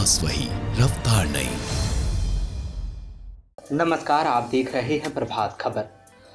विश्वास वही, रफ्तार नई। नमस्कार, आप देख रहे हैं प्रभात खबर।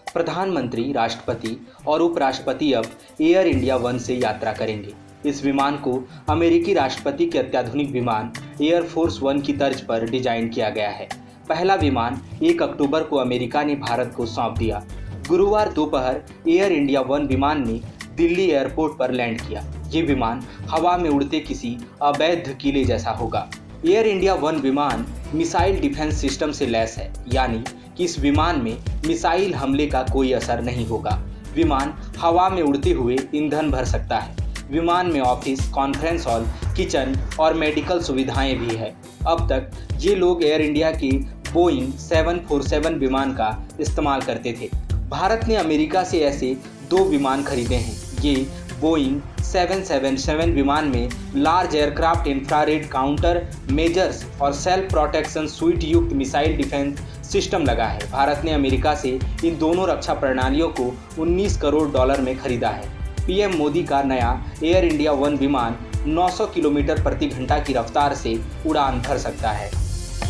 प्रधानमंत्री, राष्ट्रपति और उपराष्ट्रपति अब एयर इंडिया वन से यात्रा करेंगे। इस विमान को अमेरिकी राष्ट्रपति के अत्याधुनिक विमान एयर फोर्स वन की तर्ज पर डिजाइन किया गया है। पहला विमान 1 अक्टूबर को अमेरिका ने भारत को सौंप दिया। गुरुवार दोपहर एयर इंडिया वन विमान ने दिल्ली एयरपोर्ट पर लैंड किया। ये विमान हवा में उड़ते किसी अवैध किले जैसा होगा। एयर इंडिया वन विमान मिसाइल डिफेंस सिस्टम से लैस है, यानी कि इस विमान में मिसाइल हमले का कोई असर नहीं होगा। विमान हवा में उड़ते हुए ईंधन भर सकता है। विमान में ऑफिस, कॉन्फ्रेंस हॉल, किचन और मेडिकल सुविधाएं भी है। अब तक ये लोग एयर इंडिया के बोइंग 747 विमान का इस्तेमाल करते थे। भारत ने अमेरिका से ऐसे 2 विमान खरीदे हैं। ये बोइंग 777 विमान में large aircraft infrared counter measures और सेल्फ प्रोटेक्शन स्वीट युक्त मिसाइल डिफेंस सिस्टम लगा है। भारत ने अमेरिका से इन दोनों रक्षा प्रणालियों को 19 करोड़ डॉलर में खरीदा है। पीएम मोदी का नया एयर इंडिया वन विमान 900 किलोमीटर प्रति घंटा की रफ्तार से उड़ान भर सकता है।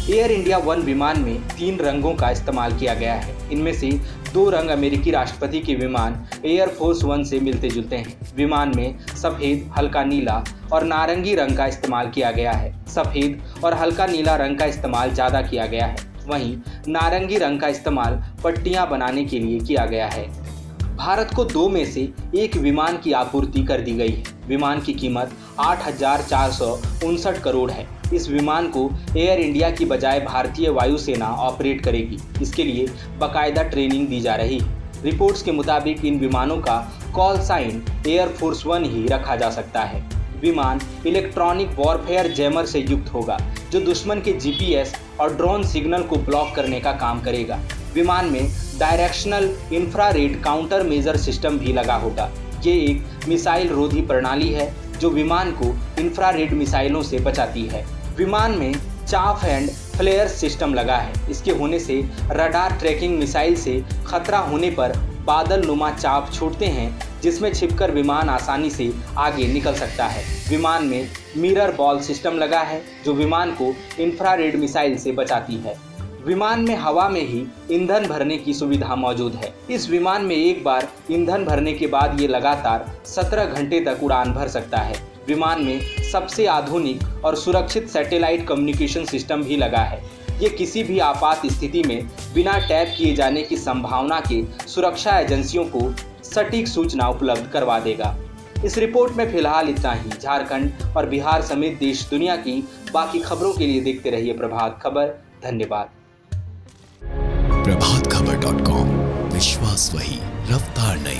एयर इंडिया वन विमान में 3 रंगों का इस्तेमाल किया गया है। इनमें से 2 रंग अमेरिकी राष्ट्रपति के विमान एयर फोर्स वन से मिलते जुलते हैं। विमान में सफेद, हल्का नीला और नारंगी रंग का इस्तेमाल किया गया है। सफेद और हल्का नीला रंग का इस्तेमाल ज़्यादा किया गया है, वहीं नारंगी रंग का इस्तेमाल पट्टियां बनाने के लिए किया गया है। भारत को 2 में से 1 विमान की आपूर्ति कर दी गई है। विमान की कीमत 8,459 करोड़ है। इस विमान को एयर इंडिया की बजाय भारतीय वायुसेना ऑपरेट करेगी। इसके लिए बाकायदा ट्रेनिंग दी जा रही है। रिपोर्ट्स के मुताबिक इन विमानों का call sign Air Force One ही रखा जा सकता है। विमान इलेक्ट्रॉनिक वॉरफेयर जैमर से युक्त होगा, जो दुश्मन के जीपीएस और ड्रोन सिग्नल को ब्लॉक करने का काम करेगा। विमान में directional infrared counter measure system भी लगा होगा। ये एक मिसाइल रोधी प्रणाली है जो विमान को इंफ्रारेड मिसाइलों से बचाती है। विमान में चाफ एंड फ्लेयर सिस्टम लगा है। इसके होने से रडार ट्रैकिंग मिसाइल से खतरा होने पर बादल नुमा चाप छूटते हैं, जिसमें छिपकर विमान आसानी से आगे निकल सकता है। विमान में मिरर बॉल सिस्टम लगा है जो विमान को इंफ्रारेड मिसाइल से बचाती है। विमान में हवा में ही ईंधन भरने की सुविधा मौजूद है। इस विमान में एक बार ईंधन भरने के बाद ये लगातार 17 घंटे तक उड़ान भर सकता है। विमान में सबसे आधुनिक और सुरक्षित सैटेलाइट कम्युनिकेशन सिस्टम भी लगा है। ये किसी भी आपात स्थिति में बिना टैप किए जाने की संभावना के सुरक्षा एजेंसियों को सटीक सूचना उपलब्ध करवा देगा। इस रिपोर्ट में फिलहाल इतना ही। झारखंड और बिहार समेत देश दुनिया की बाकी खबरों के लिए देखते रहिए प्रभात खबर। धन्यवाद। प्रभातखबर.com, विश्वास वही, रफ्तार नई।